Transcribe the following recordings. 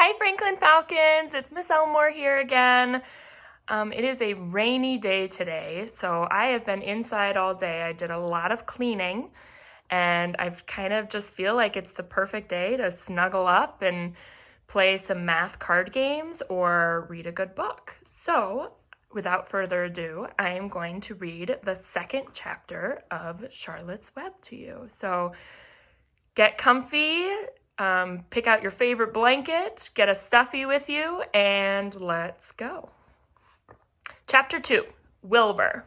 Hi Franklin Falcons, it's Miss Elmore here again. It is a rainy day today, so I have been inside all day. I did a lot of cleaning and I kind of just feel like it's the perfect day to snuggle up and play some math card games or read a good book. So without further ado, I am going to read the second chapter of Charlotte's Web to you. So get comfy. Pick out your favorite blanket, get a stuffy with you, and let's go. Chapter 2, Wilbur.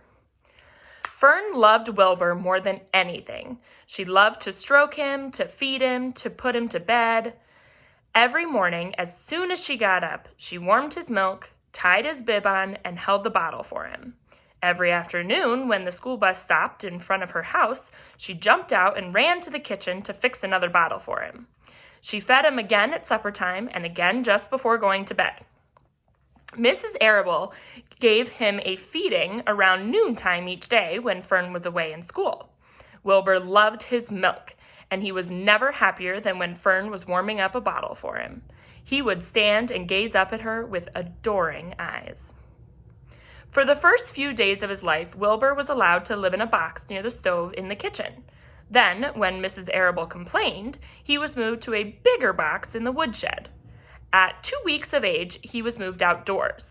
Fern loved Wilbur more than anything. She loved to stroke him, to feed him, to put him to bed. Every morning, as soon as she got up, she warmed his milk, tied his bib on, and held the bottle for him. Every afternoon, when the school bus stopped in front of her house, she jumped out and ran to the kitchen to fix another bottle for him. She fed him again at supper time and again just before going to bed. Mrs. Arable gave him a feeding around noontime each day when Fern was away in school. Wilbur loved his milk, and he was never happier than when Fern was warming up a bottle for him. He would stand and gaze up at her with adoring eyes. For the first few days of his life, Wilbur was allowed to live in a box near the stove in the kitchen. Then, when Mrs. Arable complained, he was moved to a bigger box in the woodshed. At 2 weeks of age, he was moved outdoors.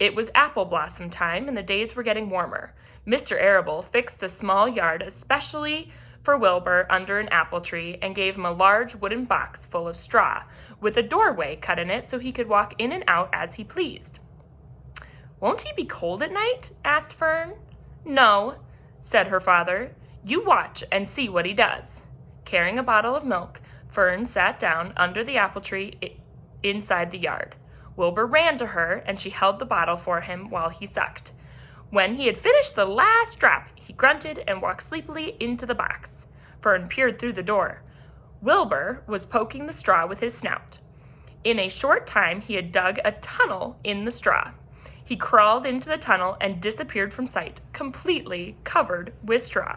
It was apple blossom time and the days were getting warmer. Mr. Arable fixed a small yard especially for Wilbur under an apple tree and gave him a large wooden box full of straw, with a doorway cut in it so he could walk in and out as he pleased. "Won't he be cold at night?" asked Fern. "No," said her father. "You watch and see what he does." Carrying a bottle of milk, Fern sat down under the apple tree inside the yard. Wilbur ran to her, and she held the bottle for him while he sucked. When he had finished the last drop, he grunted and walked sleepily into the box. Fern peered through the door. Wilbur was poking the straw with his snout. In a short time, he had dug a tunnel in the straw. He crawled into the tunnel and disappeared from sight, completely covered with straw.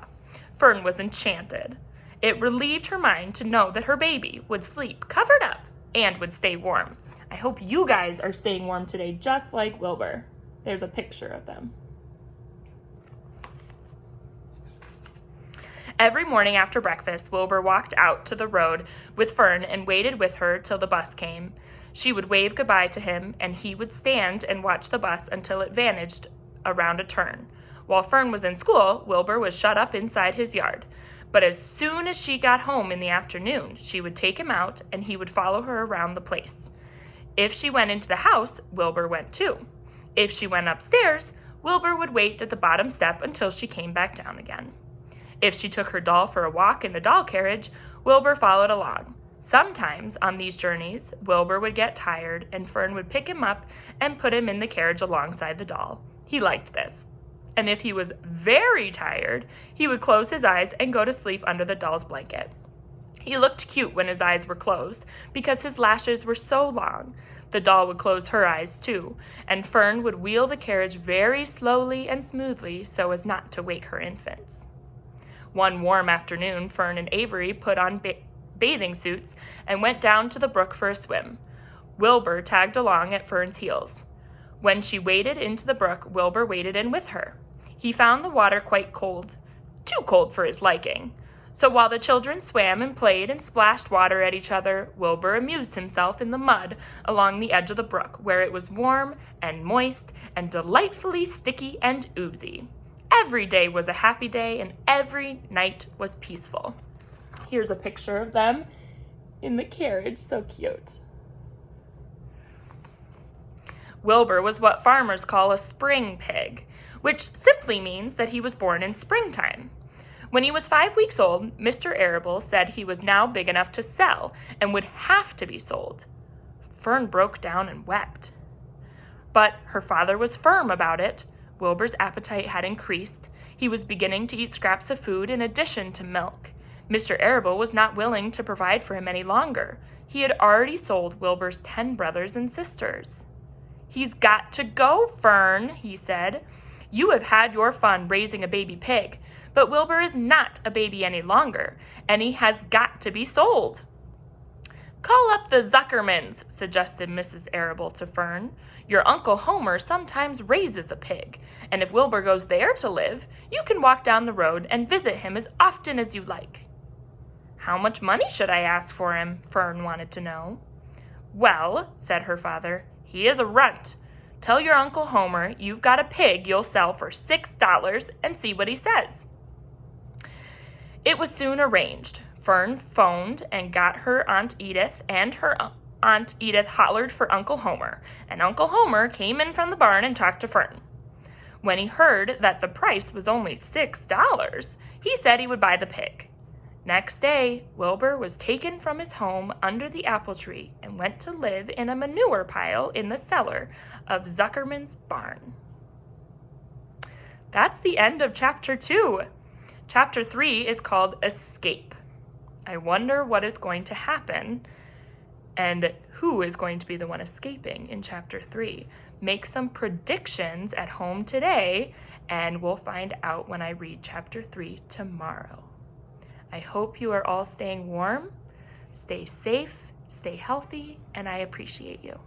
Fern was enchanted. It relieved her mind to know that her baby would sleep covered up and would stay warm. I hope you guys are staying warm today, just like Wilbur. There's a picture of them. Every morning after breakfast, Wilbur walked out to the road with Fern and waited with her till the bus came. She would wave goodbye to him, and he would stand and watch the bus until it vanished around a turn. While Fern was in school, Wilbur was shut up inside his yard. But as soon as she got home in the afternoon, she would take him out and he would follow her around the place. If she went into the house, Wilbur went too. If she went upstairs, Wilbur would wait at the bottom step until she came back down again. If she took her doll for a walk in the doll carriage, Wilbur followed along. Sometimes on these journeys, Wilbur would get tired and Fern would pick him up and put him in the carriage alongside the doll. He liked this. And if he was very tired, he would close his eyes and go to sleep under the doll's blanket. He looked cute when his eyes were closed because his lashes were so long. The doll would close her eyes too, and Fern would wheel the carriage very slowly and smoothly so as not to wake her infants. One warm afternoon, Fern and Avery put on bathing suits and went down to the brook for a swim. Wilbur tagged along at Fern's heels. When she waded into the brook, Wilbur waded in with her. He found the water quite cold, too cold for his liking. So while the children swam and played and splashed water at each other, Wilbur amused himself in the mud along the edge of the brook, where it was warm and moist and delightfully sticky and oozy. Every day was a happy day and every night was peaceful. Here's a picture of them in the carriage, so cute. Wilbur was what farmers call a spring pig, which simply means that he was born in springtime. When he was 5 weeks old, Mr. Arable said he was now big enough to sell and would have to be sold. Fern broke down and wept. But her father was firm about it. Wilbur's appetite had increased. He was beginning to eat scraps of food in addition to milk. Mr. Arable was not willing to provide for him any longer. He had already sold Wilbur's 10 brothers and sisters. "He's got to go, Fern," he said. "You have had your fun raising a baby pig, but Wilbur is not a baby any longer, and he has got to be sold." "Call up the Zuckermans," suggested Mrs. Arable to Fern. "Your Uncle Homer sometimes raises a pig, and if Wilbur goes there to live, you can walk down the road and visit him as often as you like." "How much money should I ask for him?" Fern wanted to know. "Well," said her father, "he is a runt. Tell your Uncle Homer you've got a pig you'll sell for $6 and see what he says." It was soon arranged. Fern phoned and got her Aunt Edith, and her Aunt Edith hollered for Uncle Homer, and Uncle Homer came in from the barn and talked to Fern. When he heard that the price was only $6, he said he would buy the pig. Next day, Wilbur was taken from his home under the apple tree and went to live in a manure pile in the cellar of Zuckerman's barn. That's the end of Chapter 2. Chapter 3 is called Escape. I wonder what is going to happen and who is going to be the one escaping in Chapter 3. Make some predictions at home today, and we'll find out when I read Chapter 3 tomorrow. I hope you are all staying warm, stay safe, stay healthy, and I appreciate you.